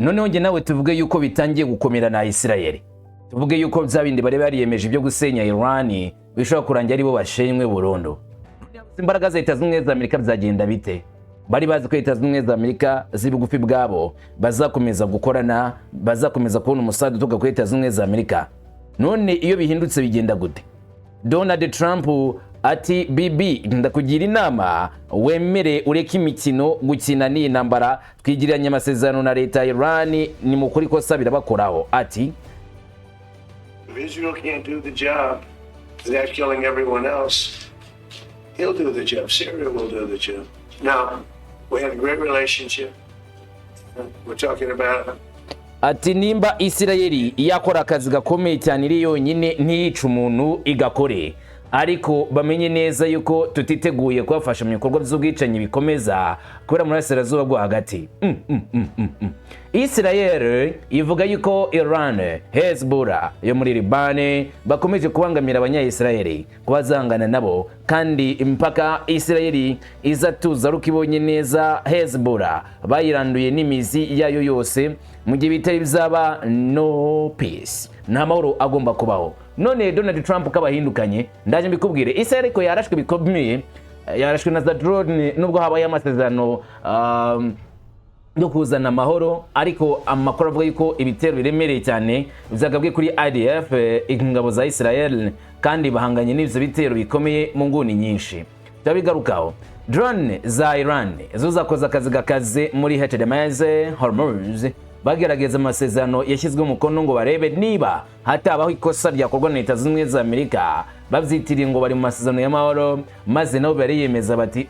noneho nge nawe tuvuge yuko bitangiye gukomera na Israel, tuvuge yuko bya bindi bari bariyemeje byo gusenya Iran bishobora kurangira ari bo bashenywe burundu. Imbaraga za Leta Zunze Ubumwe za Amerika bizagenda bite? Bari bazi ko Leta Zunze Ubumwe za Amerika z'ibigufi bwabo bazakomeza gukorana, bazakomeza kubona umusada uturuka kuri Leta Zunze Ubumwe za Amerika. None iyo bihindutse bigenda gute? Donald Trump ati bibi ndakugira inama wemere ureke imikino gukina ni intambara twigiranye amasezerano na leta ya Iran ni mukuri ko sabira bakoraho. Ati Israel can't do the job, they're killing everyone else. He'll do the job. Syria will do the job. Now, we have a great relationship. We're talking about ati nimba Isirayeli yakora akazi gakomeye cyane iri yonyine ntiyica umuntu igakore, ariko bamenye neza yuko tutiteguye kubafasha mu bikorwa by'ubwicanyi bikomeza kubera muri Burasirazuba bwo hagati. Israel ivuga yuko Iran, Hezbollah yo muri Liban bakomeje kubangamira abanya-Israeli kubazangana nabo, kandi impaka Israel izatuza rukibonye neza Hezbollah bayiranduye n'imizi yayo yose, mu gihe bitari bizaba no peace, nta mahoro agomba kubaho. None Donald Trump kabahindukanye ndaje mbikubwire, Israel ko yarashwe bikomeye, yarashwe na za drone nubwo habaye amasezerano yo kuzana amahoro, ariko amakuru avuga yuko ibitero biremereye cyane bizagabwe kuri IDF ingabo za Israel, kandi bahanganye n'ivyo bitero bikomeye mu nguni nyinshi. Tabigarukaho drone za Iran zo zakoze akazi gakaze muri HDMZ Hormuz, bagerageza amasezerano yashyizwe umukono ngo barebe niba hatabaho ikosa ryakorwa na Leta Zunze Ubumwe za Amerika, bavyitiriye ngo bari mu masezerano y'amahoro, maze nabo bariyemeza bati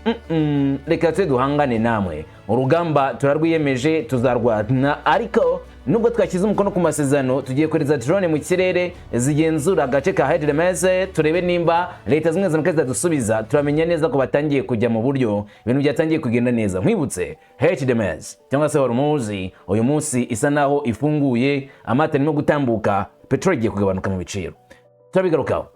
reka twe duhangane namwe, urugamba turarwiyemeje tuzarwana, ariko nubwo twashyize umukono ku masezerano tugiye kohereza drone mu kirere zigenzura agace ka HDMZ, turebe nimba Leta Zunze Ubumwe za Amerika zidusubiza, turamenya neza ko batangiye kujya mu buryo, ibintu byatangiye kugenda neza. Nkwibutse HDMZ cyangwa se Hormuz uyu munsi isa naho ifunguye, amata arimo gutambuka, petrol igiye kugabanuka mu biciro. Turabigarukaho.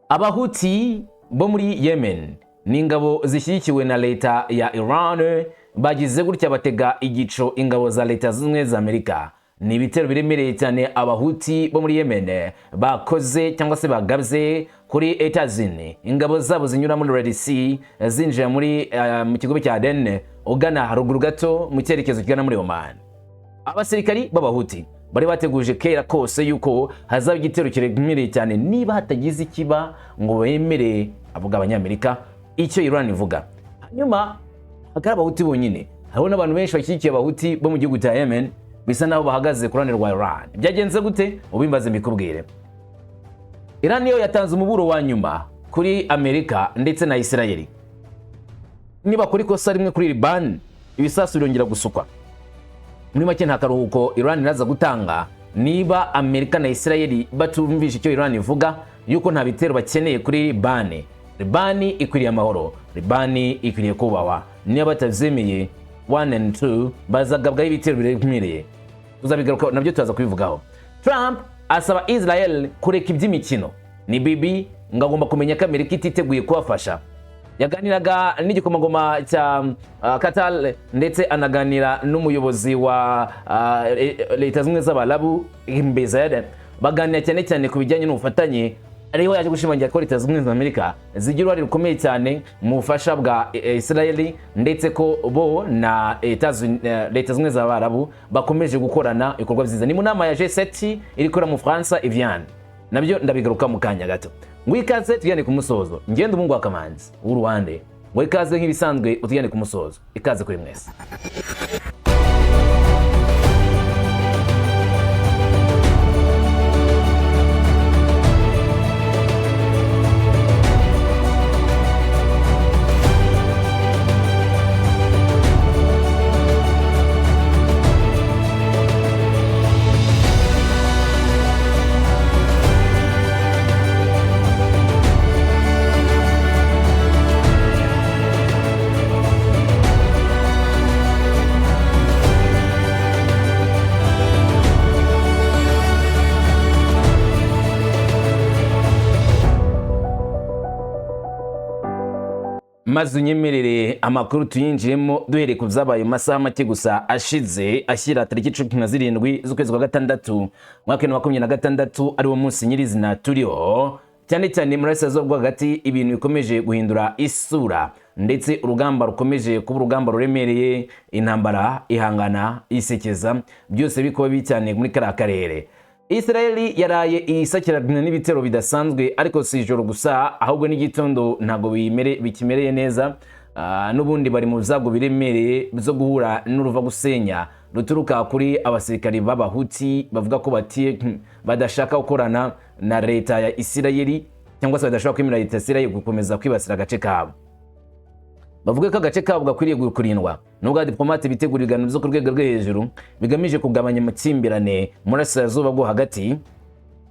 Abahuti bo muri Yemen n'ingabo zishyigikiwe na leta ya Iran bagize gutya batega igico ingabo za Leta Zunze Ubumwe za Amerika. Ni ibitero biremereye cyane Abahuti bo muri Yemen bakoze cyangwa se bagabye kuri Etazine, ingabo zabo zinyura muri Red Sea zinjira muri mu kigobe cya Aden ugana haruguru gato mu cyerekezo kigana muri Oman. Abasirikari b'Abahuti bari bateguje kera kose yuko hazaba igitero kiremereye cyane niba hatagize ikiba ngo bemere avuga abanyamerika icyo Iran ivuga. Hanyuma hakaba Abahuti bonyine, hariho n'abantu benshi bashyigikiye Abahuti bo mu gihugu cya Yemen bisa naho bahagaze ku ruhande rwa Iran. Byagenze gute? Ubimbaze mbikubwire. Iran yo yatanze umuburo wa nyuma kuri Amerika ndetse na Israel. Niba kuri kosa rimwe kuri Liban, ibisasu birongera gusukwa. Muri make nta karuhuko Iran iraza gutanga niba Amerika na Israel batumvisha icyo Iran ivuga yuko nta bitero bakeneye kuri Liban. Liban ikwiriye amahoro, Liban ikwiriye kubawa. Niba batavyemeye 1 and 2 bazagabwa ibitero biremereye. Tuzabigaruka nabyo tuzaza kubivugaho. Trump asaba Israel kureka iby'imikino. Ni bibi ngagomba kumenya ko Amerika ititeguye kubafasha. Yaganiraga n'igikomangoma cya Qatar ndetse anaganira n'umuyobozi wa Leta Zunze Ubumwe z'Abarabu Bezayed, baganira cyane cyane ku bijyanye n'ubufatanye, ariho yaje gushimangira ko Leta Zunze Ubumwe za Amerika zigira uruhare rukomeye cyane mu bufasha bwa Israel, ndetse ko bo na Leta Zunze Ubumwe z'Abarabu bakomeje gukorana ibikorwa byiza. Ni mu nama ya G7 iri kora mu France Evian, nabyo ndabigaruka mu kanya gato. Ngwikaze tujyane ku musozo. Ngende umungu wa Kamanzi w'Uruwande. Ngwikaze nk'ibisanzwe utujyane ku musozo. Ikaze kuri mwese. maze unyemerere amakuru tuyinjiremo duhereye ku byabaye mu masaha make gusa ashize ashyira tariki 17 z'ukwezi kwa gatandatu mwaka wa 2026 ari wo munsi nyirizina turiho, cyane cyane muri Burasirazuba bwo hagati ibintu bikomeje guhindura isura, ndetse urugamba rukomeje kuba urugamba ruremereye, intambara ihangana isekeza, byose bikuba bicyane muri kara karere. Israeli yaraye isakirana n'ibitero bidasanzwe, ariko si ijoro gusa ahubwo n'igitondo ntago bikimereye neza. N'ubundi bari mu byago biremereye byo guhura n'uruva gusenya ruturuka kuri abasirikari b'abahuti bavuga ko badashaka gukorana na leta ya Israeli, cyangwa se badashaka kwemera leta ya Israeli gukomeza kwibasira agace kabo. Bavuga ko agace kabo gakwiriye kurindwa, nubwo diplomate bitegura ibiganiro byo ku rwego rwo hejuru bigamije kugabanya amakimbirane mu Burasirazuba bwo hagati.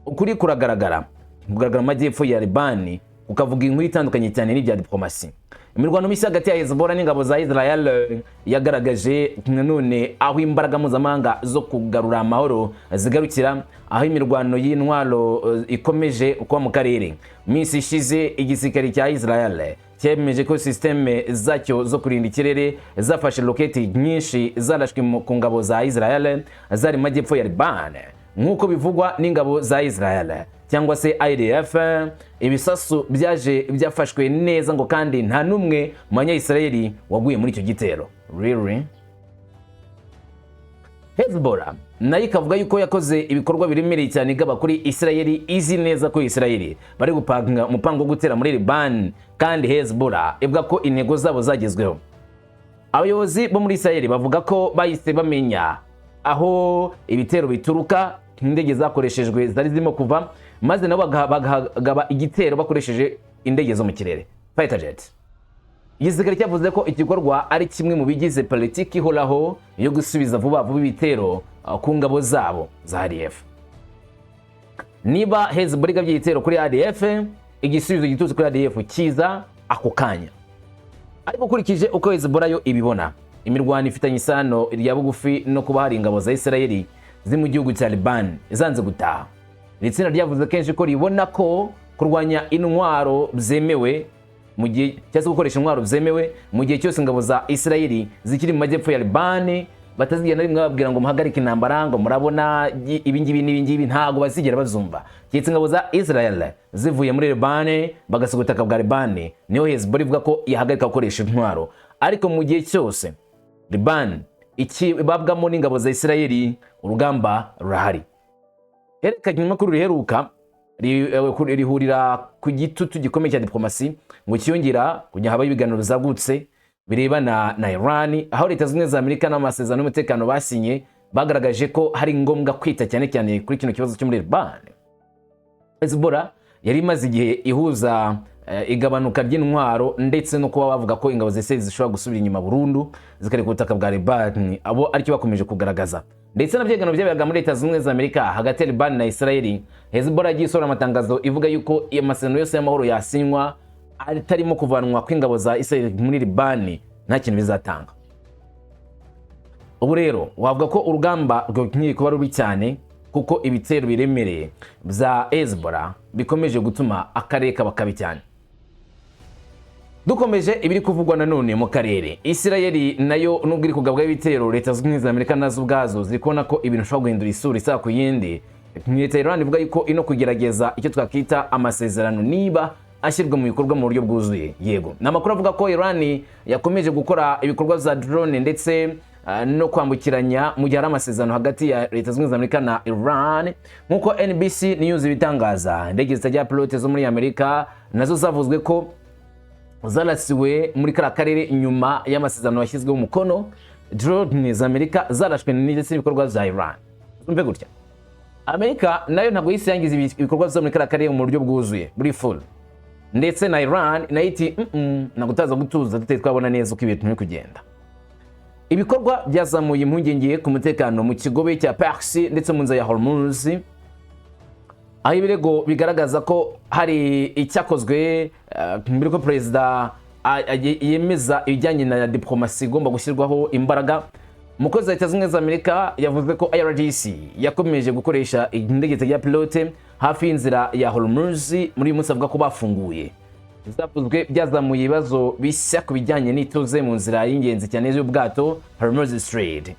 Ukuri kugaragara mu majyepfo ya Libani ukavuga inkuru itandukanye cyane n'ibya diplomasi. Imirwano mishya hagati ya Hezbollah n'ingabo za Israel yagaragaje nanone aho imbaraga mpuzamahanga zo kugarura amahoro zigarukira, aho imirwano y'intwaro ikomeje kuba mu karere. Minsi ishize igisirikare cya Israel cyemeje ko systeme zacyo zo kurinda ikirere zafashe roketi nyinshi zarashwe ku ngabo za Israel zari majyepfo ya Liban, nk'uko bivugwa n'ingabo za Israel cyangwa se IDF. Ibisasu byafashwe neza ngo kandi nta numwe mu banya-Israeli waguye muri icyo gitero. Really? Hezbollah nayo ikavuga yuko yakoze ibikorwa biremereye cyane igaba kuri Israeli, izi neza ko Israeli bari gupanga umupango wo gutera muri Liban, kandi Hezbollah ivuga ko intego zabo zagezweho. Abayobozi bo muri Israeli bavuga ko bahise bamenya aho ibitero bituruka, indege zakoreshejwe zari zirimo kuva, maze nabo bagaba igitero bakoresheje indege zo mu kirere, fighter jet. Igisirikare cyavuze ko igikorwa ari kimwe mu bigize politiki ihoraho yo gusubiza vuba vuba ibitero ku ngabo zabo za ADF. Niba Hezbollah igabye igitero kuri ADF, igisubizo giturutse kuri ADF kiza ako kanya. Ariko ukurikije uko Hezbollah yo ibibona, imirwano ifitanye isano rya bugufi no kuba hari ingabo za Israeli ziri mu gihugu cya Liban zanze gutaha. Iri tsinda ryavuze kenshi ko ribona ko kurwanya intwaro byemewe mu gihe cyose gukoresha intwaro byemewe mu gihe cyose ingabo za Israeli zikiri mu majyepfo ya Liban, batazigenda rimwe babwira ngo muhagarike intambara, ngo murabona ibingibi ntago bazigera bazumva. Cyitse ingabo za Israel zivuye muri Liban bagasuka ubutaka bwa Liban, niho Hezbollah ivuga ko yahagarika gukoresha intwaro. Ariko mu gihe cyose Liban ikibabwamo n'ingabo za Israeli, urugamba rurahari. Herekanye amakuru riheruka rihurira ku gitutu gikomeye cya diplomasi ngo kiyongera kujya habaho ibiganiro bizagutse birebana na Iran, aho Leta Zunze za Amerika n'amasezerano y'umutekano basinye bagaragaje ko hari ngombwa kwita cyane cyane kuri kino kibazo cyo muri Liban. Hezbollah yari imaze igihe ihuza igabanuka ry'intwaro ndetse no kuba bavuga ko ingabo zese zishobora gusubira inyuma burundu zikareka ubutaka bwa Liban, abo aricyo bakomeje kugaragaza. Ndetse nabyegano byabaga muri Leta Zunze za Amerika hagati ya Liban na Israeli. Hezbollah yagiye isora amatangazo ivuga yuko amasezerano yose y'amahoro yasinywa atarimo kuvanwa kw'ingabo za Israeli muri Liban nta kintu bizatanga. Ubu rero wavuga ko urugamba rw'inkingi kuba rubi cyane, kuko ibitero biremereye bya Hezbollah bikomeje gutuma akarere kaba kabi cyane. Dukomeje ibiri kuvugwa nanone mu karere, Israeli nayo nubwo iri kugabwa ibitero, Leta Zunze za Amerika nazo ubwazo zikona ko ibintu bishobora guhindura isura isa ku yindi. Leta ya Iran ivuga yuko ino kugerageza icyo twakita amasezerano niba ashyirwa mu bikorwa mu buryo bwuzuye. Yego, n'amakuru avuga ko Iran yakomeje gukora ibikorwa za drone ndetse no kwambukiranya mu gihe ari amasezerano hagati ya Leta Zunze za Amerika na Iran. Nkuko NBC News ibitangaza, indege zitajya pilote zo muri Amerika nazo zavuzwe ko zarasiwe muri kara karere nyuma y'amasezerano yashyizweho umukono. Drone za Amerika zarashwe ndetse n'ibikorwa bya Iran. Umve gutya, Amerika nayo ntabwo yise yangiza ibikorwa byo muri kara karere mu buryo bwuzuye buri full, ndetse na Iran nayo iti nagutaza gutuza dute twabona neza uko ibintu biri kugenda. Ibikorwa byazamuye impungenge ku mutekano mu kigobe cya Persi ndetse mu nzira ya Hormuz, aho ibirego bigaragaza ko hari icyakozwe mbere ko perezida yemeza ibijyanye na diplomasi igomba gushyirwaho imbaraga. Umukozi wa Leta Zunze za Amerika yavuze ko IRGC yakomeje gukoresha indege zitagira pilote hafi y'inzira ya Hormuz muri uyu munsi, avuga ko bafunguye zavuzwe byazamuye ibibazo bishya ku bijyanye n'ituze mu nzira y'ingenzi cyane y'ubwato Hormuz Strait.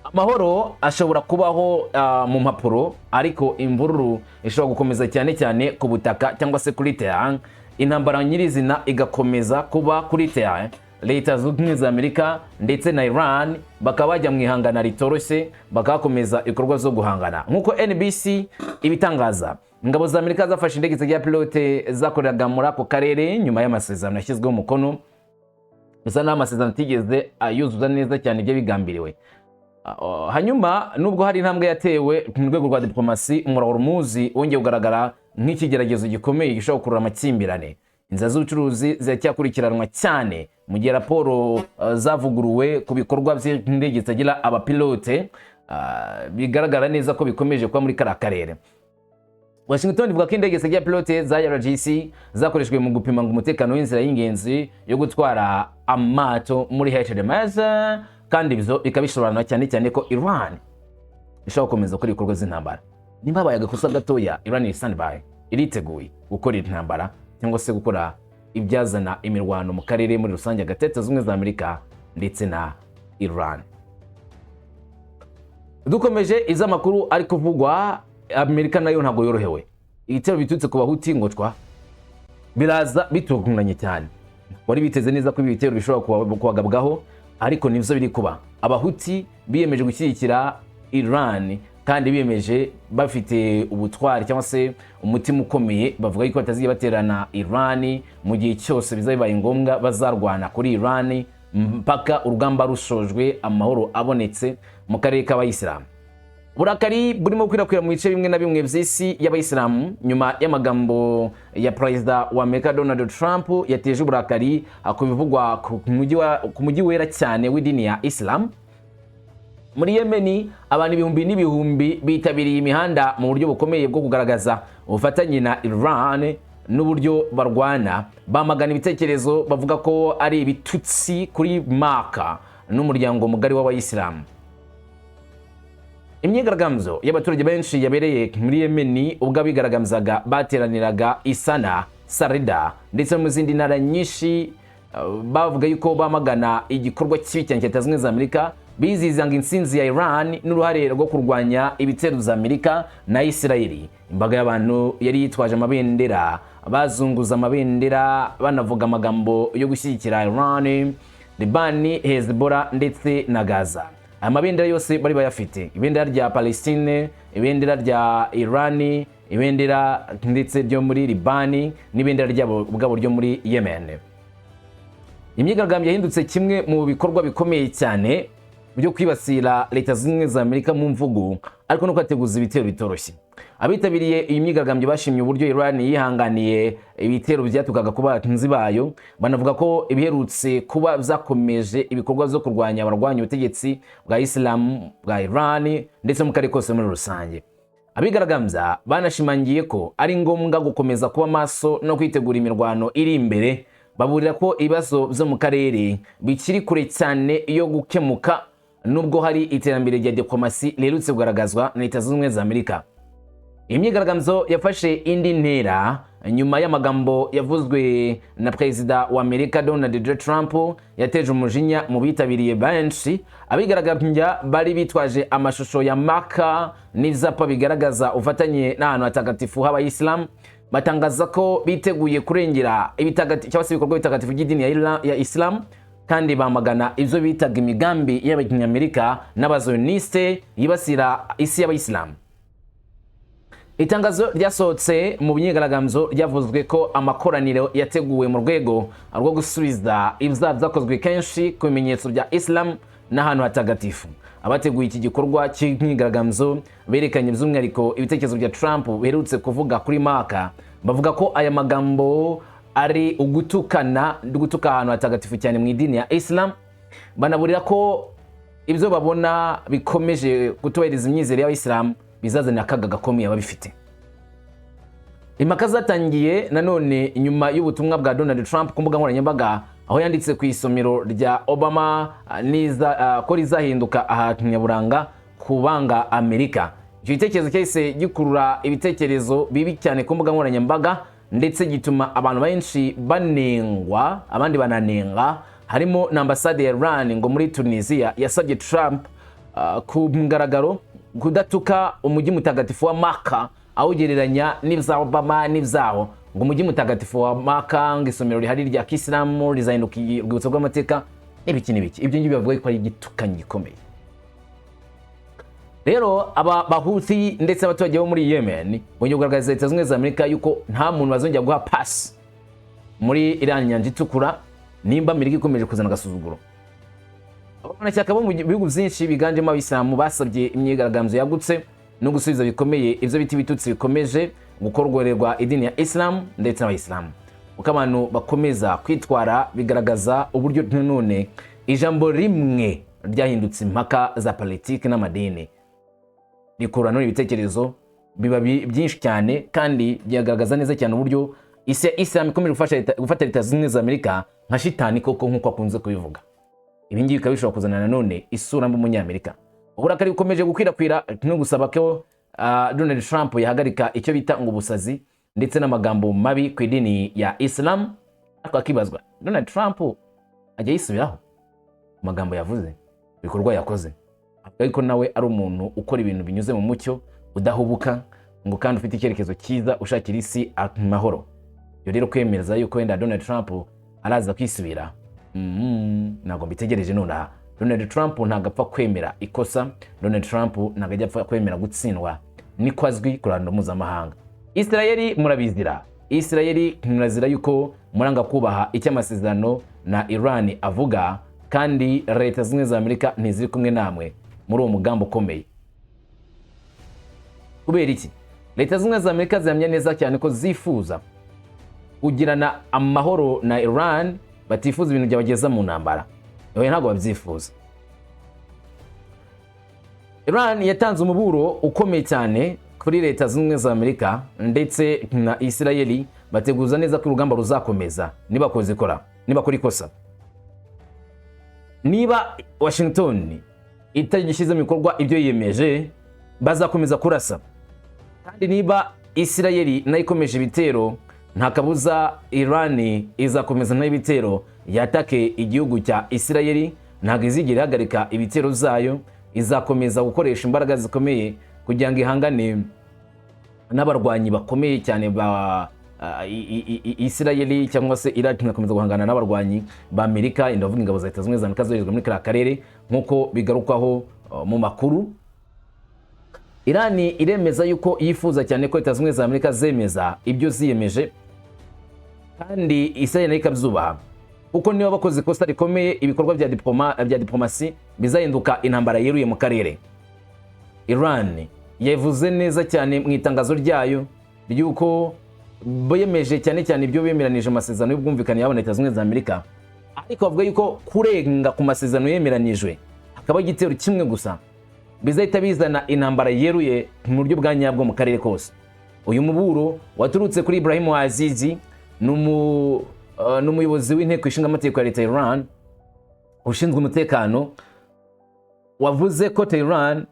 Amahoro ashobora kubaho mu mpapuro, ariko imvururu ishobora gukomeza cyane cyane ku butaka cyangwa se kuri terrain. Intambara nyirizina igakomeza kuba kuri terrain. Leta Zunze Ubumwe za Amerika ndetse na Iran bakaba bajya mu ihangana ritoroshye, bakakomeza ibikorwa zo guhangana. Nkuko NBC ibitangaza, ingabo za Amerika zafashe indege za pilote zakoreraga muri ako karere nyuma y'amasezerano yashyizweho umukono. Gusa n'amasezerano atigeze ayuzuza neza cyane ibyo bigambiriwe. Hanyuma nubwo hari intambwe yatewe mu rwego rwa diplomasi, umura Hormuz wongeye kugaragara nk'ikigeragezo gikomeye gishobora gukurura amakimbirane. Inzira z'ubucuruzi ziracyakurikiranwa cyane mu gihe raporo zavuguruwe ku bikorwa by'indege zitagira abapilote bigaragara neza ko bikomeje kuba muri kara karere. Washington ivuga ko indege zitagira pilote za RGC zakoreshwe mu gupima umutekano w'inzira y'ingenzi yo gutwara amato muri HMS, kandi ibyo bikabishoboranwa cyane cyane ko Iran ishobora gukomeza gukora ibikorwa z'intambara. Nimba habaye agakosa gatoya, Iran iri standby, iriteguye gukora intambara cyangwa se gukora ibyazana imirwano mu karere muri rusange hagati ya Leta Zunze Ubumwe za Amerika ndetse na Iran. Dukomeje iz'amakuru ari kuvugwa, Amerika nayo ntabwo yorohewe. Ibitero bitutse ku bahuti ngocwa biraza bitunguranye cyane. Wari biteze neza ko ibitero bishobora kubagabwaho, ariko nivyo biri kuba. Abahuti biyemeje gushyigikira Iran kandi biyemeje bafite ubutwari cyangwa se umutima ukomeye, bavuga ko bataziye baterana Iran mu gihe cyose bizabaye ngombwa bazarwana kuri Iran mpaka urugamba rushojwe, amahoro abonetse mu karere k'abayisilamu. Burakari burimo kwirakwira mu bice bimwe na bimwe by'isi y'abayisilamu nyuma y'amagambo ya Perezida wa Amerika Donald Trump yateje uburakari ku bivugwa ku mujyi wera cyane w'idini ya Islam. Muri Yemen, abantu ibihumbi n'ibihumbi bitabiriye imihanda mu buryo bukomeye bwo kugaragaza ubufatanye na Iran n'uburyo barwana, bamagana ibitekerezo bavuga ko ari ibitutsi kuri Maka n'umuryango mugari w'abayisilamu. Imyigaragambyo y'abaturage benshi yabereye muri Yemen ubwo abigaragambyaga bateraniraga Isana, Sarida ndetse mu zindi ntara nyinshi, bavuga yuko bamagana igikorwa kibi cyane cya Leta Zunze Ubumwe za Amerika, bizizanga intsinzi ya Iran n'uruhare rwo kurwanya ibitero za Amerika na Isirayeli. Imbaga y'abantu yari yitwaje amabendera, bazunguza amabendera banavuga amagambo yo gushyigikira Iran, Liban, Hezbollah ndetse na Gaza. Amabendera yose bari bayafite: ibendera rya Palestine, ibendera rya Iran, ibendera ndetse ryo muri Liban n'ibendera ryabo bwabo ryo muri Yemen. Imyigaragambyo yahindutse kimwe mu bikorwa bikomeye cyane byo kwibasira Leta Zunze Ubumwe za Amerika mu mvugo, ariko no kwateguza ibitero bitoroshye. Abitabiriye iyi myigaragambyo bashimye uburyo Iran yihanganiye ibitero byatukaga ku batunzi bayo, banavuga ko ibiherutse kuba byakomeje ibikorwa byo kurwanya abarwanya ubutegetsi bwa Islam bwa Iran ndetse mu karere kose muri rusange. Abigaragambya banashimangiye ko ari ngombwa gukomeza kuba maso no kwitegura imirwano iri imbere, baburira ko ibibazo byo mu karere bikiri kure cyane yo gukemuka nubwo hari iterambere rya diplomasi riherutse kugaragazwa na Leta Zunze Ubumwe za Amerika. Imyigaragambyo yafashe indi ntera nyuma y'amagambo yavuzwe na Perezida wa Amerika Donald Trump yateje umujinya mu bitabiriye benshi. Abigaragambya bari bitwaje amashusho ya Maka n'ibyapa bigaragaza ufatanye n'ahantu hatagatifu h'abayisilamu, batangaza ko biteguye kurengera ibitagatifu cyangwa se ibikorwa bitagatifu by'idini ya Islam, kandi bamagana ibyo bitaga imigambi y'abanyamerika n'abazioniste yibasira isi y'abayisilamu. Itangazo ryasohotse mu myigaragambyo ryavuzwe ko amakoraniro yateguwe mu rwego rwo gusubiza ibyaha byakozwe kenshi ku bimenyetso bya Islam n'ahantu hatagatifu. Abateguye iki gikorwa cy'imyigaragambyo berekanye by'umwihariko ibitekerezo bya Trump biherutse kuvuga kuri Maka, bavuga ko aya magambo ari ugutuka ahantu hatagatifu cyane mu idini ya Islam. Banaburira ko ibyo babona bikomeje kutubahiriza imyizere y'abayisilamu bizazana akaga gakomeye ababifite. Impaka zatangiye nanone nyuma y'ubutumwa bwa Donald Trump ku mbuga nkoranyambaga, aho yanditse ku isomero rya Obama ko rizahinduka ahantu nyaburanga kubanga Amerika. Icyo gitekerezo cyahise gikurura ibitekerezo bibi cyane ku mbuga nkoranyambaga, ndetse gituma abantu benshi banengwa, abandi bananenga, harimo na ambasade ya Iran ngo muri Tunisia yasabye Trump ku mugaragaro kudatuka umujyi mutagatifu wa Maka, awugereranya n'ibya Obama n'ibyaho, ngo umujyi mutagatifu wa Maka ngo isomero rihari rya Kisilamu rizahinduka urwibutso rw'amateka n'ibiki. Ibyo ngibyo bavuga ko ari igitukanyi gikomeye. Rero aba Bahuthi ndetse abaturage bo muri Yemen bongeye kugaragariza Leta Zunze Ubumwe za Amerika yuko nta muntu bazongera guha pass muri Iran Nyanja Itukura nimba Amerika ikomeje kuzana agasuzuguro. Abanyacyaka bo mu bihugu byinshi biganjemo Abisilamu basabye imyigaragambyo yagutse no gusubiza bikomeye ivyo biti bitutsi bikomeje gukorwererwa idini ya Islam ndetse n'Abayisilamu. Uko abantu bakomeza kwitwara bigaragaza uburyo none ijambo rimwe ryahindutse impaka za politiki n'amadini. Rikurana n'ibitekerezo biba byinshi cyane kandi byagaragaza neza cyane uburyo isi ya Islam ikomeje gufata Leta Zunze Ubumwe za Amerika nka shitani koko nk'uko akunze kubivuga. Ibi ngibi bikabishobora kuzana nanone isura mbi umunyamerika. Uburakari bukomeje gukwirakwira no gusaba ko Donald Trump yahagarika icyo bita ngo ubusazi ndetse n'amagambo mabi ku idini ya Islam. Akakibazwa Donald Trump ajya yisubiraho amagambo yavuze, bikorwa yakoze, ariko nawe ari umuntu ukora ibintu binyuze mu mucyo, udahubuka ngo kandi ufite icyerekezo cyiza, ushakira isi amahoro. Yo rero kwemereza yuko wenda Donald Trump araza kwisubira, ntabwo mbitegereje nonaha. Donald Trump ntabwo apfa kwemera ikosa, Donald Trump ntabwo ajya apfa kwemera gutsindwa, niko azwi ku ruhando mpuzamahanga. Israeli murabizira, Israeli murazira yuko muranga kubaha icyo amasezerano na Iran avuga, kandi Leta Zunze Ubumwe za Amerika ntiziri kumwe namwe muri uwo mugambo ukomeye. Kubera iki? Leta Zunze Ubumwe za Amerika zihamya neza cyane ko zifuza kugirana amahoro na Iran, batifuza ibintu byabageza mu ntambara. Oya, ntabwo babyifuza. Iran yatanze umuburo ukomeye cyane kuri Leta Zunze Ubumwe za Amerika ndetse na Israeli, bateguza neza ko urugamba ruzakomeza niba bakora ikosa. Niba Washington itagishyize mu bikorwa ibyo yiyemeje, bazakomeza kurasa. Kandi niba Israeli nayo ikomeje ibitero, nta kabuza Iran izakomeza nayo ibitero yatake igihugu cya Israeli. Ntabwo izigera ihagarika ibitero zayo, izakomeza gukoresha imbaraga zikomeye kugira ngo ihangane n'abarwanyi bakomeye cyane ba Israeli cyangwa se Iran. Inakomeza guhangana n'abarwanyi ba Amerika, ndavuga ingabo za Leta Zunze Ubumwe za Amerika zoherezwa muri kariya karere nk'uko bigarukwaho mu makuru. Iran iremeza yuko yifuza cyane ko Leta Zunze Ubumwe za Amerika zemeza ibyo ziyemeje, kandi Israel nayo ikabyubaha, kuko niba bakoze ikosa rikomeye ibikorwa bya diplomasi bizahinduka intambara yeruye mu karere. Iran yavuze neza cyane mu itangazo ryayo ryuko bemeje cyane ibyo bemeranije amasezerano y'ubwumvikane yabona Leta Zunze Ubumwe za Amerika, ariko bavuga yuko kurenga ku masezerano yemeranijwe hakaba igitero kimwe gusa bizahita bizana intambara yeruye mu buryo bwa nyabwo mu karere kose. Uyu muburo waturutse kuri Ibrahim Azizi, n'umuyobozi w'inteko ishinga amategeko ya Leta ya Iran ushinzwe umutekano, wavuze ko Tehran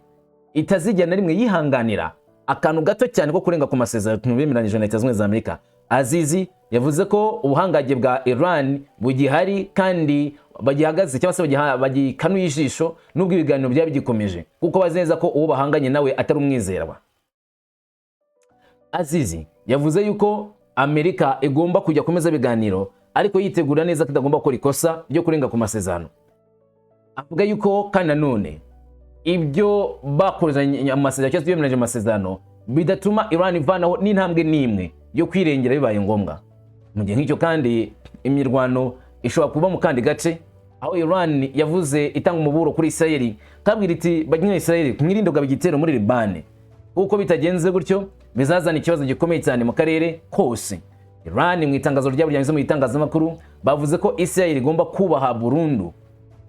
itazijya na rimwe yihanganira akantu gato cyane ko kurenga ku masezerano bemeranije na Leta Zunze Ubumwe za Amerika. Azizi yavuze ko ubuhangaje bwa Iran bugihari kandi bagihagaze cyangwa se bagikanuye ijisho nubwo ibiganiro byaba bigikomeje, kuko bazi neza ko uwo bahanganye nawe atari umwizerwa. Azizi yavuze yuko Amerika igomba kujya komeza ibiganiro, ariko yitegura neza ko itagomba gukora ikosa ryo kurenga ku masezerano. Avuga yuko kandi nanone ibyo bakoranye amasezerano cyangwa bemeranije amasezerano bidatuma Iran ivanaho n'intambwe n'imwe yo kwirengera bibaye ngombwa. Mu gihe nk'icyo kandi imirwano ishobora kuba mu kandi gace, aho Iran yavuze itanga umuburo kuri Israeli, kabwira iti bagnya Israeli mwirinde kugaba igitero muri Liban, kuko bitagenze gutyo bizazana ikibazo gikomeye cyane mu karere kose. Iran mu itangazo ryabo ryanyuze mu itangazamakuru bavuze ko Israeli igomba kubaha burundu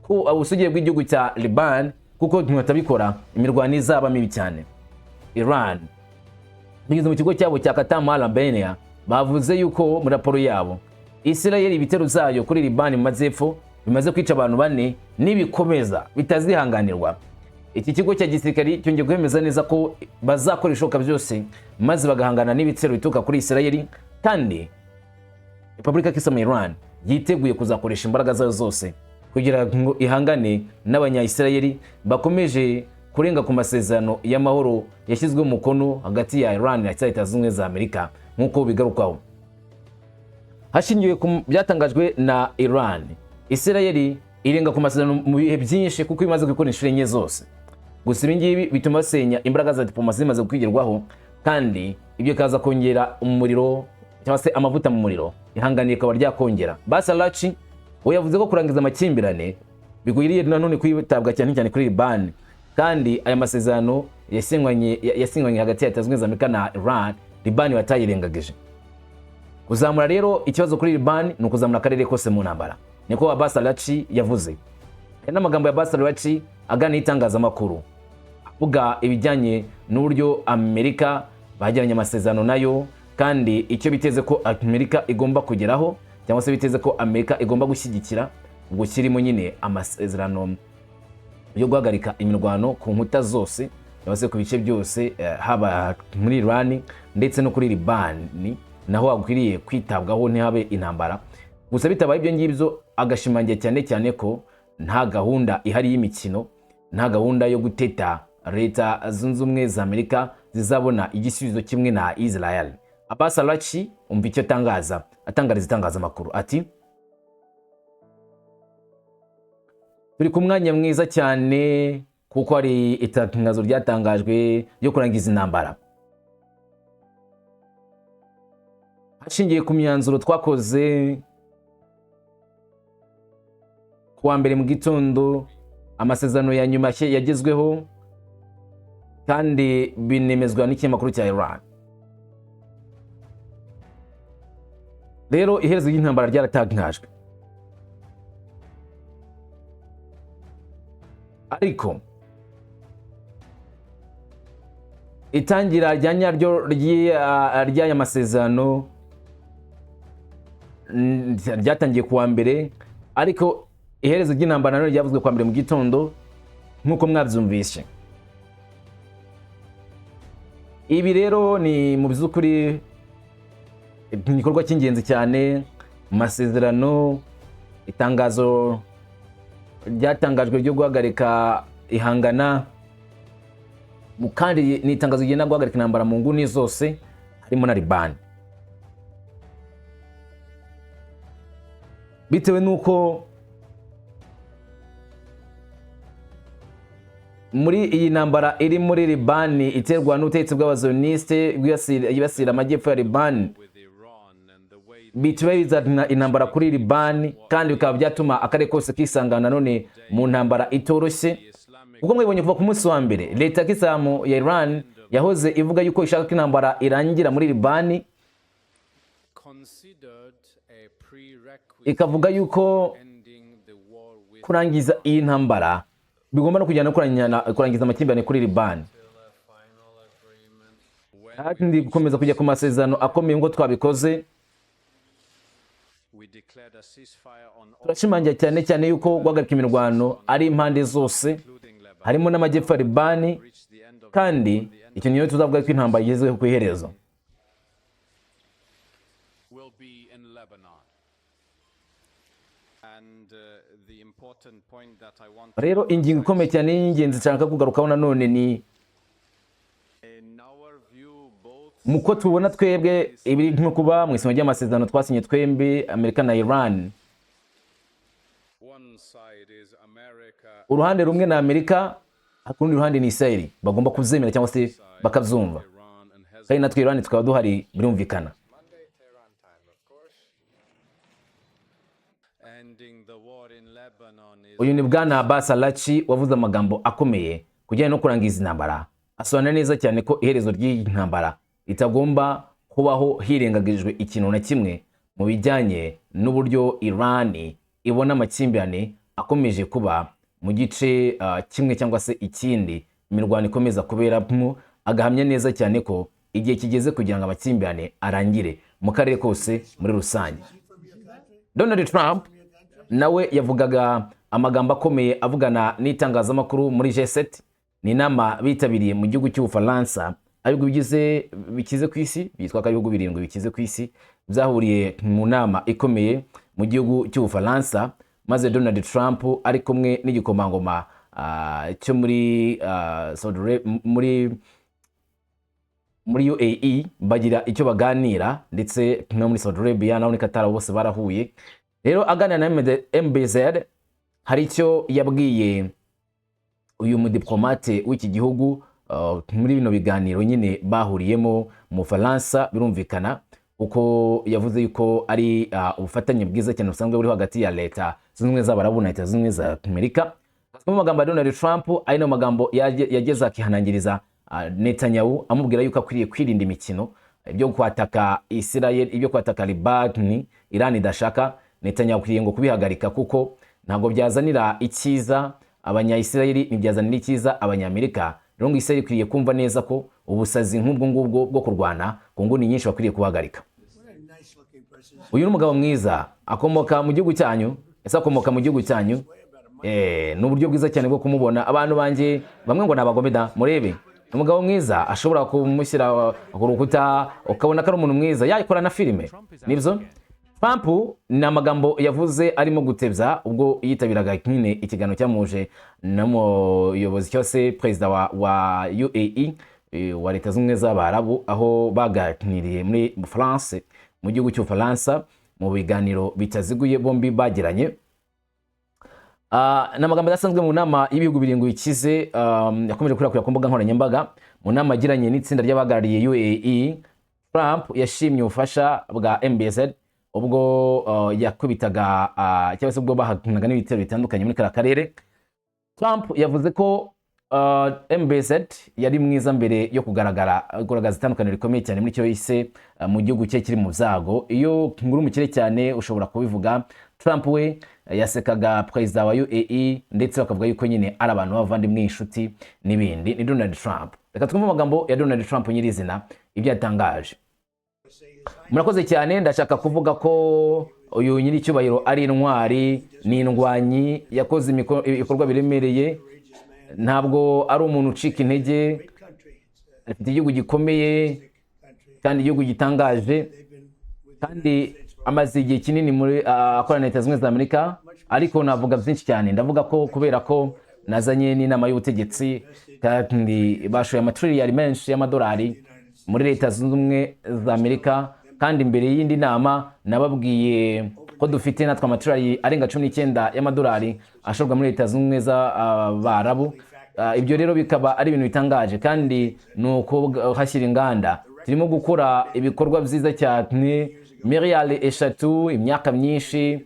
ko ubusugire bw'igihugu cya Liban, kuko ntibatabikora imirwano izaba mibi cyane. Iran bigize mu kigo cyabo cya Qatar Albania bavuze yuko muri raporo yabo Israeli ibitero zayo kuri Liban mu mazepfo bimaze kwica abantu 4 nibikomeza bitazihanganirwa. Iki kigo cya gisirikari cyongeye kwemeza neza ko bazakora ishoka byose maze bagahangana n'ibitero bituka kuri Israeli, kandi Repubulika y'Islamu ya Iran yiteguye kuzakoresha imbaraga zayo zose kugira ngo ihangane n'abanya-Isirayeli bakomeje kurenga ku masezerano y'amahoro yashyizwe mu mukono hagati ya Iran na Leta Zunze Ubumwe za Amerika nk'uko bigarukaho. Hashingiwe ku byatangajwe na Iran, Isirayeli irenga ku masezerano mu bihe byinshi kuko imaze gukora inshuro enye zose. Gusa ibi ngibi bituma basenya imbaraga za diplomasi zimaze kwigirwaho, kandi ibyo kaza kongera umuriro cyangwa se amavuta mu muriro, ihanganiye ikaba ryakongera. Basalachi we yavuze ko kurangiza amakimbirane bigwiriye nanone kwitabwa cyane cyane kuri Liban, kandi aya masezerano yasinyanye hagati ya Leta Zunze Ubumwe za Amerika na Iran, Liban batayirengagije. Kuzamura rero ikibazo kuri Liban ni ukuzamura akarere kose mu ntambara, niko Basalachi yavuze. N'amagambo ya Basalachi agana itangazamakuru avuga ibijyanye n'uburyo Amerika bagiranye amasezerano nayo, kandi icyo biteze ko Amerika igomba kugeraho cyangwa se biteze ko Amerika igomba gushyigikira ubwo kirimo nyine amasezerano yo guhagarika imirwano ku nkuta zose cyangwa se ku bice byose, haba muri Iran ndetse no kuri Liban, naho akwiriye kwitabwaho ntihabe intambara. Gusa bitabaye ibyo ngibyo, agashimangira cyane cyane ko nta gahunda ihari y'imikino, nta gahunda yo guteta Leta Zunze Ubumwe za Amerika zizabona igisubizo kimwe na Israel. Basalachi umva icyo atangariza itangazamakuru ati: turi ku mwanya mwiza cyane kuko hari itangazo ryatangajwe ryo kurangiza intambara. Hashingiye ku myanzuro twakoze kuwa mbere mu gitondo, amasezerano ya nyuma yagezweho kandi binemezwa n'ikinyamakuru cya Iran. Rero iherezo ry'intambara ryaratangajwe, ariko itangira rya nyaryo ry'aya masezerano ryatangiye kuwa mbere, ariko iherezo ry'intambara nalo ryavuzwe kuwa mbere mu gitondo nk'uko mwabyumvise. Ibi rero ni mu by'ukuri igikorwa cy'ingenzi cyane mu masezerano. Itangazo ryatangajwe ryo guhagarika ihangana, kandi ni itangazo rigenda guhagarika intambara mu nguni zose harimo na Liban, bitewe nuko muri iyi ntambara iri muri Liban iterwa n'ubutegetsi bw'abazioniste bwibasira amajyepfo ya Liban, bituma bizana intambara kuri Liban, kandi bikaba byatuma akarere kose kisangana none mu ntambara itoroshye. Kuko mwibonye kuva ku munsi wa mbere, Leta y'Islamu ya Iran yahoze ivuga yuko ishaka ko intambara irangira muri Liban, ikavuga yuko kurangiza iyi ntambara bigomba no kujyana kurangiza amakimbirane kuri Liban, kandi gukomeza kujya ku masezerano akomeye ngo twabikoze. Turashimangira cyane cyane yuko guhagarika imirwano ari impande zose, harimo n'amajyepfo ya Liban, kandi icyo niyo tuzavuga ko intambara igezweho ku iherezo. Rero ingingo ikomeye cyane y'ingenzi nshaka kugarukaho nanone ni muko tubona twebwe ibiri nko kuba mu isima ry'amasezerano twasinye twembi, Amerika na Iran. Uruhande rumwe na Amerika, akundi ruhande ni Israel, bagomba kuzemera cyangwa se bakabyumva, kandi natwe Iran tukaba duhari birumvikana. Uyu ni bwana Basalachi wavuze amagambo akomeye kujyanye no kurangiza intambara, asobanura neza cyane ko iherezo ry'iyi ntambara itagomba kubaho hirengagijwe ikintu na kimwe mu bijyanye n'uburyo Iran ibona amakimbirane akomeje kuba mu gice kimwe cyangwa se ikindi, imirwano ikomeza kuberamo. Agahamya neza cyane ko igihe kigeze kugira ngo amakimbirane arangire mu karere kose muri rusange. Donald Trump nawe yavugaga amagambo akomeye avugana n'itangazamakuru muri G7, ni inama bitabiriye mu gihugu cy'Ubufaransa, ibihugu bikize ku isi, bitwa ko ibihugu birindwi bikize ku isi byahuriye mu nama ikomeye mu gihugu cy'Ubufaransa, maze Donald Trump ari kumwe n'igikomangoma cyo muri UAE bagira icyo baganira, ndetse no muri Saudi Arabia naho ni Qatar bose barahuye. Rero aganira na MBZ hari icyo yabwiye uyu mudiplomate w'iki gihugu muri bino biganiro nyine bahuriyemo mu Faransa. Birumvikana uko yavuze yuko ari ubufatanye bwiza cyane busanzwe buri hagati ya leta zunze ubumwe z'Abarabu na leta zunze ubumwe za Amerika. Mu magambo ya Donald Trump ari no magambo yageza akihanangiriza Netanyahu amubwira yuko akwiriye kwirinda imikino ibyo kwataka Israel, ibyo kwataka Liban, Iran idashaka. Netanyahu akwiriye ngo kubihagarika kuko ntabwo byazanira icyiza abanya-Israel, ntibyazanira icyiza abanyamerika. Rero ngo Israel ikwiriye kumva neza ko ubusazi nk'ubwo ngubwo bwo kurwana ku nguni nyinshi bakwiriye kuhagarika. Uyu ni umugabo mwiza, akomoka mu gihugu cyanyu, ese akomoka mu gihugu cyanyu. Ni uburyo bwiza cyane bwo kumubona. Abantu banjye bamwe ngo nabagome da, murebe umugabo mwiza ashobora kumushyira ku rukuta ukabona ko ari umuntu mwiza, yakora na filime. Nibyo Trump ni amagambo yavuze arimo gutebya ubwo yitabiraga nyine ikiganiro cyamuje n'umuyobozi cyose perezida wa UAE wa leta z'ubumwe z'Abarabu, aho baganiriye muri France, mu gihugu cy'Ubufaransa, mu biganiro bitaziguye bombi bagiranye. N'amagambo adasanzwe mu nama y'ibihugu birindwi bikize yakomeje kwirakwira ku mbuga nkoranyambaga. Mu nama agiranye n'itsinda ry'abahagarariye UAE, Trump yashimye ubufasha bwa MBZ ubwo yakubitaga cyangwa se ubwo bahanganaga n'ibitero bitandukanye muri kara karere. Trump yavuze ko MBZ yari mwiza mbere yo kugaragaza itandukaniro rikomeye cyane muri cyo yise mu gihugu cye kiri mu byago. Iyo nguru umukire cyane ushobora kubivuga. Trump we yasekaga perezida wa UAE ndetse bakavuga yuko nyine ari abantu bavandimwe, inshuti n'ibindi. Ni Donald Trump. Reka twumve amagambo ya Donald Trump nyirizina ibyo yatangaje. Murakoze cyane, ndashaka kuvuga ko uyu nyiri cyubahiro ari intwari, ni indwanyi, yakoze ibikorwa biremereye, ntabwo ari umuntu ucika intege, afite igihugu gikomeye kandi igihugu gitangaje, kandi amaze igihe kinini muri akorana na leta zunze ubumwe za Amerika. Ariko navuga byinshi cyane, ndavuga ko kubera ko nazanye n'inama y'ubutegetsi kandi bashoye amatiriyari menshi y'amadolari muri leta zunze ubumwe za Amerika, kandi imbere y'indi nama nababwiye ko dufite natwe amatiriyari arenga 19 y'amadolari ashorwa muri leta zunze ubumwe z'Abarabu. Ibyo rero bikaba ari ibintu bitangaje, kandi nuko hashyira inganda. Turimo gukora ibikorwa byiza cyane, miliyari 3, imyaka myinshi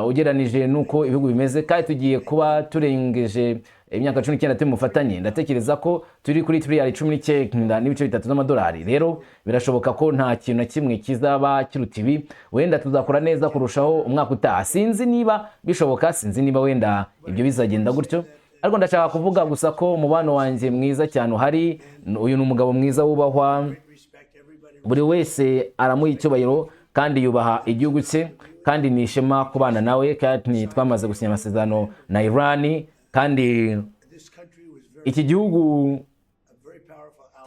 ugeranije nuko ibihugu bimeze, kandi tugiye kuba turengeje imyaka 19 turi mufatanye. Ndatekereza ko turi kuri miliyari 19 n'ibice 3 z'amadolari. Rero birashoboka ko nta kintu na kimwe kizaba kiruta ibi. Wenda tuzakora neza kurushaho umwaka utaha. Sinzi niba bishoboka, sinzi niba wenda ibyo bizagenda gutyo, ariko ndashaka kuvuga gusa ko umubano wanjye mwiza cyane uhari. Uyu ni umugabo mwiza wubahwa, buri wese aramuha icyubahiro kandi yubaha igihugu cye, kandi ni ishema kubana nawe. Kandi twamaze gusinya amasezerano na Iran, kandi iki gihugu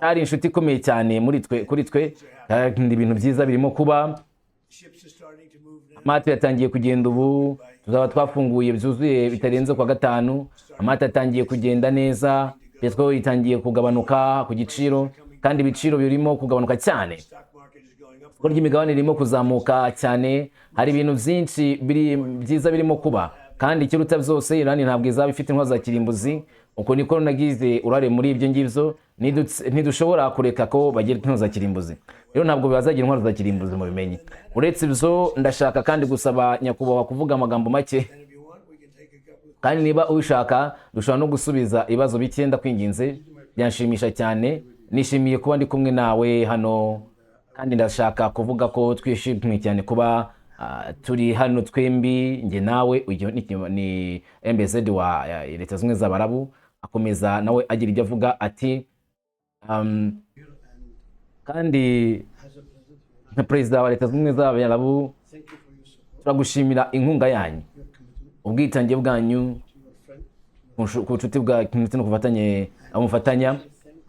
ari inshuti ikomeye cyane kuri twe, kandi ibintu byiza birimo kuba. Amato yatangiye kugenda, ubu tuzaba twafunguye byuzuye bitarenze kwa gatanu. Amato yatangiye kugenda neza, petrol itangiye kugabanuka ku giciro, kandi ibiciro birimo kugabanuka cyane. Isoko ry'imigabane ririmo kuzamuka cyane. Hari ibintu byinshi byiza birimo kuba, kandi ikiruta byose Iran ntabwo izaba ifite intwaro za kirimbuzi. Uko niko nagize urare muri ibyo ngibyo. Ntidushobora kureka ko bagira intwaro za kirimbuzi. Rero ntabwo bazagira intwaro za kirimbuzi mu bimenye. Uretse ibyo, ndashaka kandi gusaba nyakubahwa kuvuga amagambo make, kandi niba ubishaka dushobora no gusubiza ibibazo bike. Ndakwinginze, byanshimisha cyane. Nishimiye kuba ndi kumwe nawe hano, kandi ndashaka kuvuga ko twishimye cyane kuba turi hano twembi, nge nawe. Uyu ni MBZ wa leta zunze ubumwe z'Abarabu. Akomeza nawe agira ibyo avuga ati kandi nka perezida wa leta zunze ubumwe z'Abarabu, turagushimira inkunga yanyu, ubwitange bwanyu, ku nshuti bwa ndetse no kufatanya amufatanya.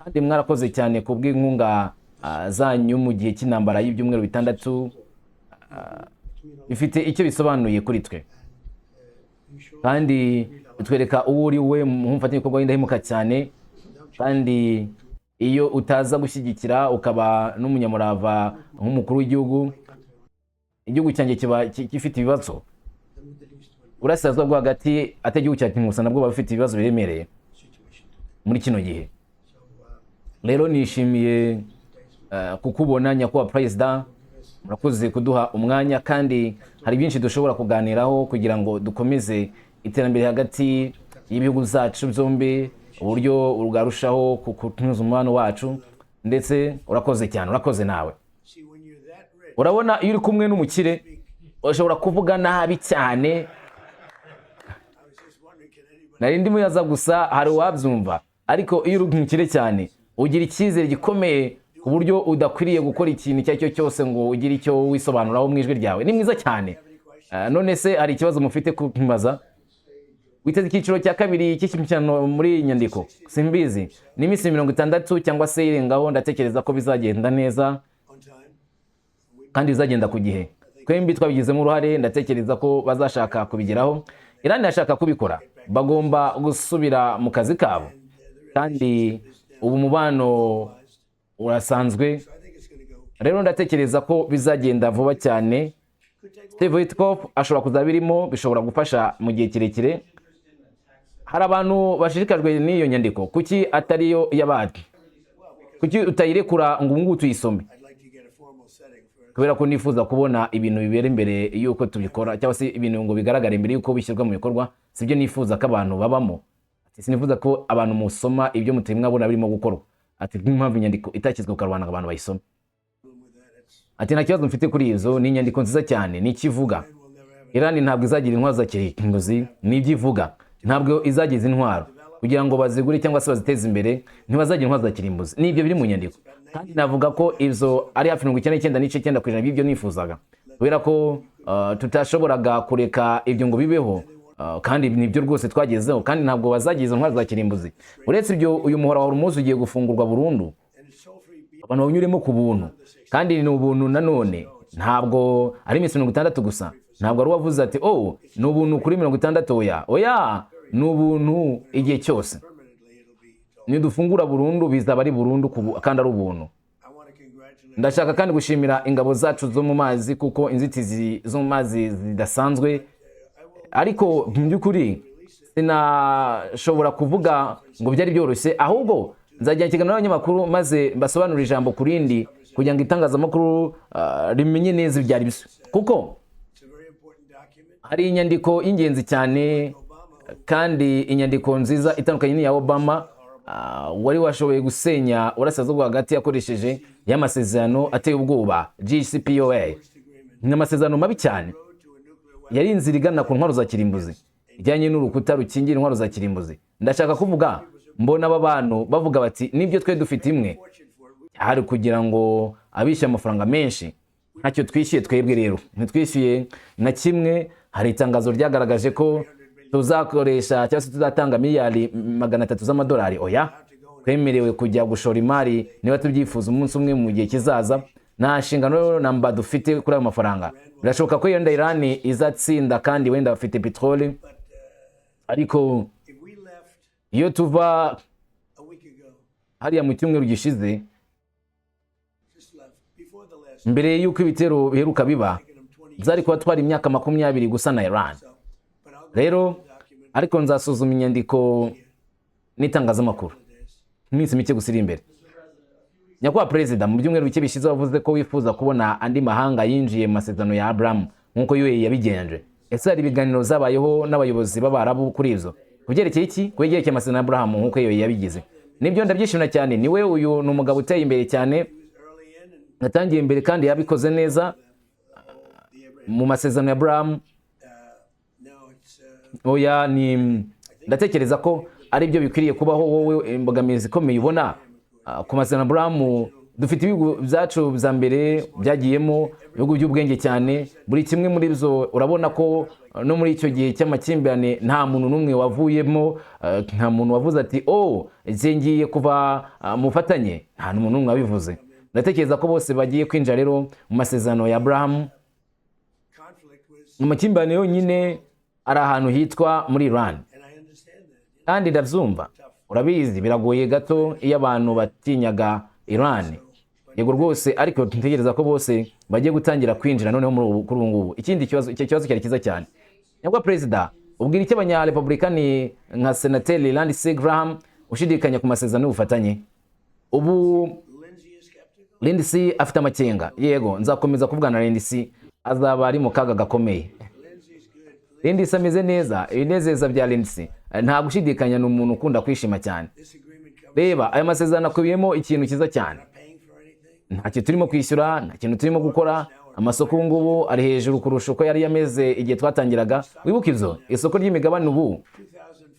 kandi mwarakoze cyane ku bw'inkunga zanyu mu gihe cy'intambara y'ibyumweru 6 bifite icyo bisobanuye kuri twe kandi utwereka uwo uri we nk'umufatanyabikorwa w'indahemuka cyane kandi iyo utaza gushyigikira ukaba n'umunyamurava nk'umukuru w'igihugu igihugu cyanjye kiba gifite ibibazo urasazwa bwo hagati at'igihugu cya Gusa nabwo bafite ibibazo biremereye muri kino gihe rero nishimiye kukubona nyakubahwa President murakoze kuduha umwanya kandi hari byinshi dushobora kuganiraho kugira ngo dukomeze iterambere hagati y'ibihugu zacu byombi uburyo urugarushaho kutunoza umubano wacu ndetse urakoze cyane urakoze nawe urabona iyo uri kumwe n'umukire ushobora kuvuga nabi cyane nari ndimo yaza gusa hari wabyumva ariko iyo uri umukire cyane ugira icyizere gikomeye ku buryo udakwiriye gukora ikintu icyo cyo cyose ngo ugire icyo wisobanuraho mu ijwi ryawe ni mwiza cyane none se hari ikibazo mufite kumaza witeze icyiciro cya kabiri cy'ikimikino muri nyandiko simbizi ni iminsi 60 cyangwa se irengaho ndatekereza ko bizagenda neza kandi bizagenda ku gihe twembi twabigizemo uruhare ndatekereza ko bazashaka kubigeraho Iran yashaka kubikora bagomba gusubira mu kazi kabo kandi ubu mubano urasanzwe rero ndatekereza ko bizagenda vuba cyane Steve Witkoff ashobora kuzabirimo bishobora gufasha mu gihe kirekire hari abantu bashishikajwe n'iyo nyandiko kuki atariyo y'abandi kuki utayirekura ngo ngutu tuyisome kubera ko nifuza kubona ibintu bibera imbere yuko tubikora cyangwa se ibintu ngo bigaragara imbere yuko bishyirwa mu bikorwa sibyo nifuza ko abantu babamo sinifuza ko abantu musoma ibyo mutemwa bona birimo gukorwa ati nk'impamvu inyandiko itakizwe ku karubanda abantu bayisoma ati nta kibazo mfite kuri izo ni inyandiko nziza cyane ni ikivuga Iran ntabwo izagira intwaro za kirimbuzi nibyo ivuga ntabwo izagize intwaro kugira ngo bazigure cyangwa se baziteze imbere ntibazagira intwaro za kirimbuzi nibyo biri mu nyandiko kandi navuga ko izo ari hafi 99.9% by'ibyo nifuzaga kubera ko tutashoboraga kureka ibyo ngo bibeho kandi nibyo rwose twagezeho kandi ntabwo bazagize intwaro za kirimbuzi uretse ibyo uyu muhora wa Hormuz ugiye gufungurwa burundu abantu banyuremo ku buntu kandi ni ubuntu nanone ntabwo ari iminsi 60 gusa ntabwo ari wavuze ati ni ubuntu kuri 60 oya ni ubuntu igihe cyose nidufungura burundu bizaba ari burundu kandi ari ubuntu ndashaka kandi gushimira ingabo zacu zo mu mazi kuko inzitizi zo mu mazi zidasanzwe ariko by'ukuri sinashobora kuvuga ngo byari byoroshye ahubwo nzajya ikiganiro n'abanyamakuru maze basobanura ijambo kurindi kugira ngo itangazamakuru rimenye neza ibyari biso kuko hari inyandiko y'ingenzi cyane kandi inyandiko nziza itandukanye n'iya Obama wari washoboye gusenya urasazo rwo hagati yakoresheje y'amasezerano ateye ubwoba JCPOA n'amasezerano mabi cyane yari inzira igana ku ntwaro za kirimbuzi ijyanye n'urukuta rukingira intwaro za kirimbuzi ndashaka kuvuga mbona aba bantu bavuga bati nibyo twe dufite imwe hari kugira ngo abishyure amafaranga menshi ntacyo twishyuye twebwe rero ntitwishyuye na kimwe hari itangazo ryagaragaje ko tuzakoresha cyangwa se tuzatanga miliyari 300 z'amadolari oya twemerewe kujya gushora imari niba tubyifuza umunsi umwe mu gihe kizaza nta nshingano namba dufite kuri ayo mafaranga birashoboka ko yenda Iran izatsinda kandi wenda bafite petrole ariko iyo tuva hariya mu cyumweru gishize mbere y'uko ibitero biheruka biba byari kuba twari imyaka 20 gusa na Iran rero ariko nzasuzuma inyandiko n'itangazamakuru iminsi mike gusira imbere nyakubahwa Perezida mu byumweru bike bishize wavuze ko wifuza kubona andi mahanga yinjiye mu masezerano ya Abraham nkuko UAE yabigenje ese hari ibiganiro zabayeho n'abayobozi b'Abarabu kuri izo kubyerekeye iki kwegerekeye amasezerano ya Abraham nkuko UAE yabigize nibyo ndabyishimira cyane niwe uyu ni umugabo uteye imbere cyane natangiye imbere kandi yabikoze neza mu masezerano ya Abraham oya ni ndatekereza ko ari byo bikwiriye kubaho wowe imbogamizi ikomeye ubona ku masezerano Abraham dufite ibihugu byacu bya mbere byagiyemo ibihugu by'ubwenge cyane, buri kimwe muri byo urabona ko no muri icyo gihe cy'amakimbirane nta muntu n'umwe wavuyemo, nta muntu wavuze ati oh ngiye kuva mufatanye, nta n'umuntu n'umwe wabivuze. Ndatekereza ko bose bagiye kwinjira rero mu masezerano ya Abraham. Amakimbirane yonyine ari ahantu hitwa muri Iran, kandi ndabyumva, urabizi biragoye gato iyo abantu batinyaga Iran. Yego rwose, ariko ntekereza ko bose bagiye gutangira kwinjira noneho kuri ubu ngubu. Icyo kibazo cyari cyiza cyane. Nyabwa Perezida, ubwira icyo abanyarepublikani nka Senateri Lindsey Graham ushidikanya ku masezerano y'ubufatanye? Ubu Lindsey afite amakenga. Yego, nzakomeza kuvugana na Lindsey, azaba ari mu kaga gakomeye. Lindsey ameze neza, ibinezeza bya Lindsey nta gushidikanya, ni umuntu ukunda kwishima cyane. Reba, aya masezerano akubiyemo ikintu cyiza cyane. Nta kintu turimo kwishyura, nta kintu turimo gukora, amasoko ngubu ari hejuru kurusha uko yari yameze igihe twatangiraga. Wibuka ibyo, isoko ry'imigabane ubu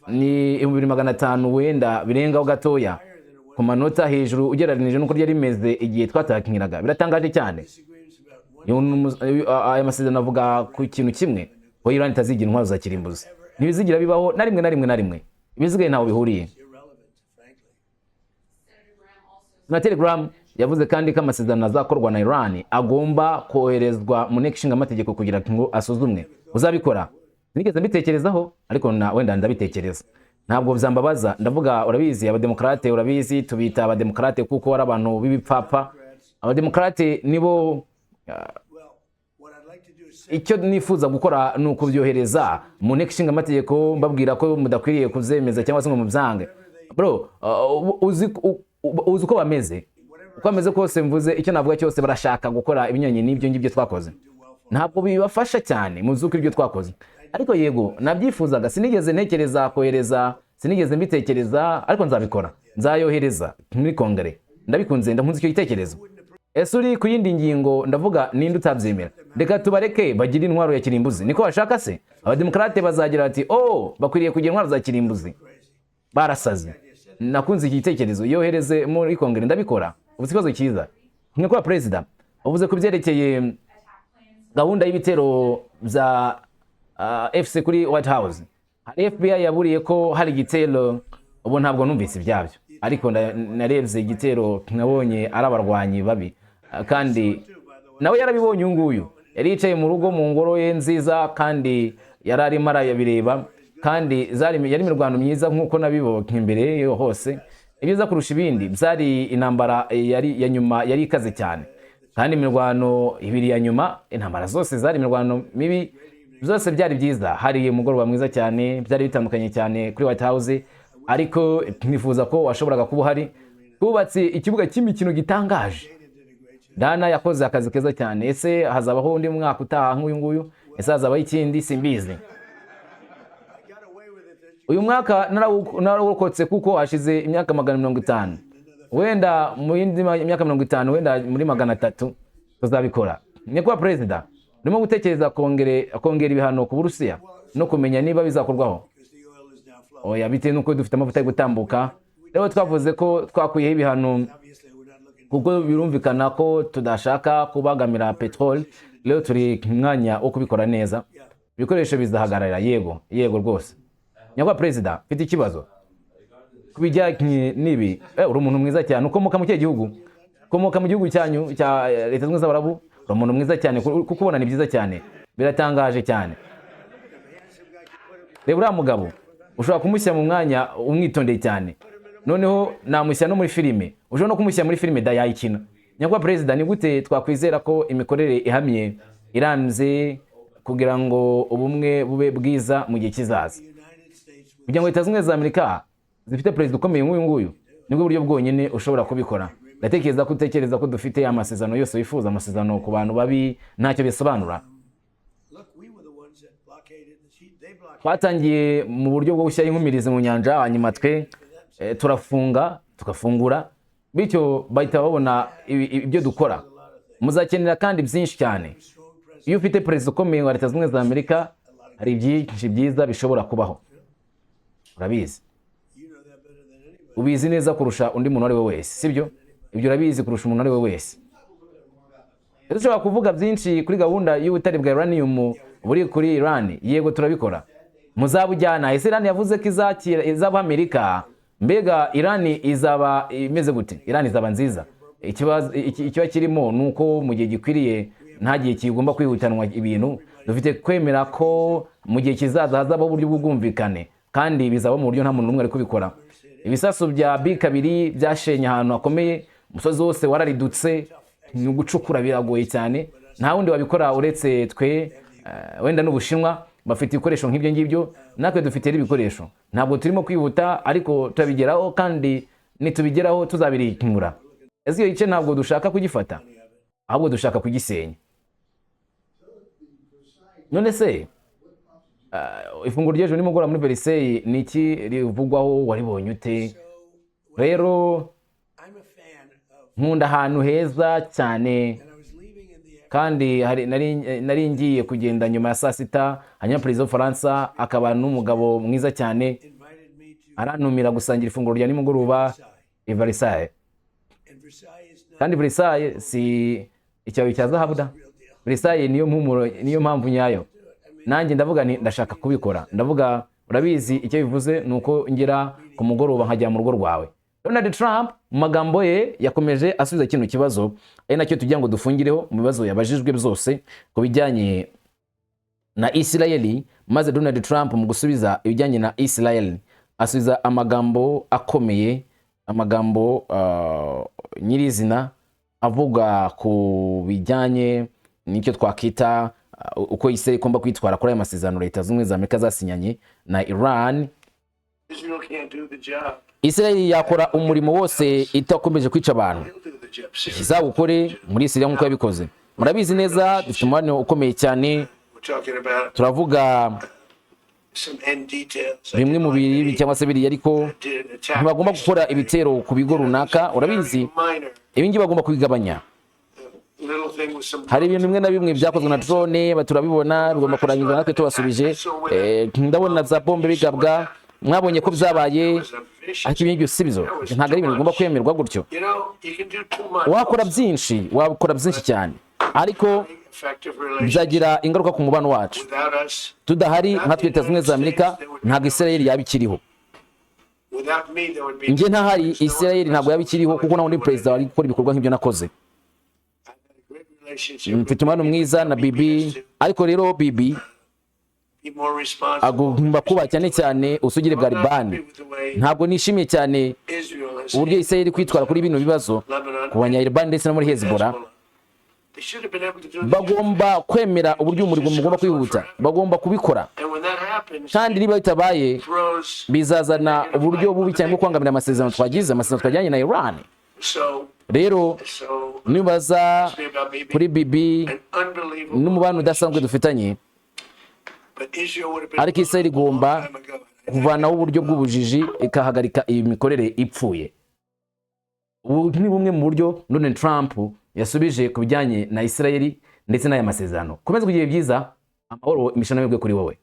ni 2500 wenda birengaho gatoya ku manota hejuru ugereranije n'uko ryari rimeze igihe twatangiraga. Biratangaje cyane. Aya masezerano avuga ku kintu kimwe, ko Iran itazigira intwaro za kirimbuzi. Ntibizigira bibaho na rimwe. Ibizigaye ntaho bihuriye. Senateri Graham yavuze kandi ko amasezerano azakorwa na Iran agomba koherezwa mu nteko ishinga amategeko kugira ngo asuzumwe. Uzabikora? Sinigeze mbitekerezaho, ariko wenda ndabitekereza. Ntabwo byambabaza. Ndavuga, urabizi abademokrate, urabizi tubita abademokrate kuko ari abantu b'ibipfapfa. Abademokrate nibo icyo nifuza gukora ni ukubyohereza mu nteko ishinga amategeko, mbabwira ko mudakwiriye kuzemeza cyangwa se ngo mubyange. Bro, uzi uko bameze. Uko ameze kose mvuze icyo navuga cyose barashaka gukora ibinyanye n'ibyo ngibyo twakoze. Ntabwo bibafasha cyane mu zuko ibyo twakoze. Ariko yego, nabyifuzaga, sinigeze ntekereza kohereza, sinigeze mbitekereza, ariko nzabikora. Nzayohereza muri kongere. Ndabikunze, ndakunze icyo gitekerezo. Ese uri ku yindi ngingo, ndavuga ninde utabyemera? Reka tubareke bagire intwaro ya kirimbuzi. Niko bashaka se? Abademokrate bazagira ati oh bakwiriye kugira intwaro za kirimbuzi. Barasaze. Nakunze iki gitekerezo, yohereze muri kongere. Ndabikora. Ubuze ikibazo cyiza. Nk'uko Perezida uvuze ku byerekeye gahunda y'ibitero bya FC kuri White House. Hari FBI yaburiye ko hari igitero, ubu ntabwo numvise ibyabyo, ariko narebye igitero nkabonye ari abarwanyi babi, kandi nawe yarabibonye. Nguyu yari yicaye mu rugo mu ngoro ye nziza, kandi yari arimo arayabireba, kandi yari imirwano myiza nk'uko nabibonye imbere yo hose. Ibiza kurusha ibindi byari intambara yari ya nyuma, yari ikaze cyane, kandi imirwano ibiri ya nyuma, intambara zose zari imirwano mibi, byose byari byiza. Hari umugoroba mwiza cyane, byari bitandukanye cyane kuri White House, ariko nifuza ko washoboraga kuba hari. Twubatse ikibuga cy'imikino gitangaje. Dana yakoze akazi keza cyane. Ese hazabaho undi mwaka utaha nk'uyu nguyu? Ese hazabaho ikindi? Simbizi. Uyu mwaka narawukotse kuko hashize imyaka 150. Wenda mu yindi imyaka 50, wenda muri 300 tuzabikora. Nyakubahwa Perezida, urimo gutekereza kongera ibihano ku Burusiya no kumenya niba bizakorwaho? Oya, bitewe nuko dufite amavuta yo gutambuka. Rero twavuze ko twakuyeho ibihano kuko birumvikana ko tudashaka kubagamira petrol. Rero turi mwanya wo kubikora neza. Ibikoresho bizahagarara. Yego rwose. Nyakubahwa Perezida, mfite ikibazo kubijyanye nibi. Uri umuntu mwiza cyane. Ukomoka mu kihe gihugu? Ukomoka mu gihugu cyanyu cya Leta Zunze z'Abarabu? Uri umuntu mwiza cyane, kuko ubona ni byiza cyane, biratangaje cyane. Reba uriya mugabo ushobora kumushyira mu mwanya umwitondeye cyane, noneho namushyira no muri filime. Ushobora no kumushyira muri filime yayikina. Nyakubahwa Perezida, ni gute twakwizera ko imikorere ihamye iramze kugira ngo ubumwe bube bwiza mu gihe kizaza? Kugira ngo Leta Zunze za Amerika zifite perezida ukomeye nk'uyu nguyu, nibwo buryo bwonyine ushobora kubikora. Ndatekereza ko utekereza ko dufite amasezerano yose wifuza, amasezerano ku bantu babi ntacyo bisobanura. Twatangiye mu buryo bwo gushyira inkumirizi mu nyanja, hanyuma turafunga tugafungura, bityo bahita babona ibyo dukora. Muzakenera kandi byinshi cyane. Iyo ufite perezida ukomeye wa Leta Zunze za Amerika, hari byinshi byiza bishobora kubaho. Urabizi, ubizi neza kurusha undi muntu ari we wese, sibyo? ibyo urabizi kurusha umuntu ari we wese. Dushobora kuvuga byinshi kuri gahunda y'ubutare bwa uranium buri kuri Iran. Yego turabikora. Muzabujyana. Ese Iran yavuze ko izaba Amerika. Mbega Iran izaba imeze gute? Iran izaba nziza. Ikiba kirimo nuko mu gihe gikwiriye nta gihe kigomba kwihutanwa ibintu. Dufite kwemera ko mu gihe kizaza hazaba uburyo bw'ubwumvikane kandi bizaba mu buryo nta muntu n'umwe ari kubikora. Ibisasu bya B2 byashenye ahantu hakomeye, umusozi wose wararidutse, ni gucukura biragoye cyane. Nta wundi wabikora uretse twe, wenda n'Ubushinwa bafite ibikoresho nk'ibyo ngibyo, natwe dufite ibikoresho. Ntabwo turimo kwihuta ariko turabigeraho kandi nitubigeraho tuzabirikimura. Ese iyo gice ntabwo dushaka kugifata, ahubwo dushaka kugisenya. None se ifunguro ry'ejo nimugora muri Versailles niki rivugwaho waribonye ute? Rero nkunda ahantu heza cyane kandi nari ngiye kugenda nyuma ya saa sita, hanyuma perezida w'Ufaransa akaba n'umugabo mwiza cyane arantumira gusangira ifunguro rya nimugoroba i Versailles. Kandi Versailles si icyawe cya zahabu da. Versailles niyo mpamvu nyayo. Nanjye ndavuga ndashaka kubikora. Ndavuga urabizi icyo bivuze nuko ngera ku mugoroba nkajya mu rugo rwawe. Donald Trump mu magambo ye yakomeje asubiza kino kibazo ari nacyo tugira ngo dufungireho mu bibazo yabajijwe byose ku bijyanye na Israeli. Maze Donald Trump mu gusubiza ibijyanye na Israeli asubiza amagambo akomeye, amagambo nyirizina avuga ku bijyanye n'icyo twakita uko Israel igomba kwitwara kuri aya masezerano Leta Zunze Ubumwe za Amerika zasinyanye na Iran. Israel yakora umurimo wose itakomeje kwica abantu, izawukore muri Israel nk'uko yabikoze. Murabizi neza dufite umubano ukomeye cyane. Turavuga bimwe mu biri cyangwa se biri ariko ntibagomba gukora ibitero ku bigo runaka. Urabizi ibingi bagomba kubigabanya. Hari ibintu bimwe na bimwe byakozwe na drone turabibona bigomba kurangizwa natwe tubasubije. Ndabona za bombe bigabwa, mwabonye ko byabaye, ariko ibintu byose bizo ntabwo ari ibintu bigomba kwemerwa gutyo. Wakora byinshi cyane ariko byagira ingaruka ku mubano wacu. Tudahari nka Leta Zunze Ubumwe za Amerika ntabwo Israel yabikiriho. Nge ntahari Israel ntabwo yabikiriho kuko nawe ndi president wari gukora ibikorwa nk'ibyo nakoze. Mfite umwana mwiza na Bibi, ariko rero Bibi agomba kuba cyane usugire bwa Libani. Ntabwo nishimiye cyane uburyo Israel kwitwara kuri bino bibazo ku banya-Libani ndetse no muri Hezbollah. Bagomba kwemera uburyo umurimo mugomba kwihuta, bagomba kubikora. Kandi niba bitabaye bizazana uburyo bubi cyane bwo kwangamira amasezerano twajyanye na Iran. Rero nibaza kuri Bibi n'umubano udasanzwe dufitanye, ariko Israel igomba kuvanaho uburyo bw'ubujiji ikahagarika iyi mikorere ipfuye. Ubu ni bumwe mu buryo Donald Trump yasubije ku bijyanye na Israel ndetse n'aya masezerano. Komeza kugira byiza, amahoro imishana y'ubwe kuri wowe.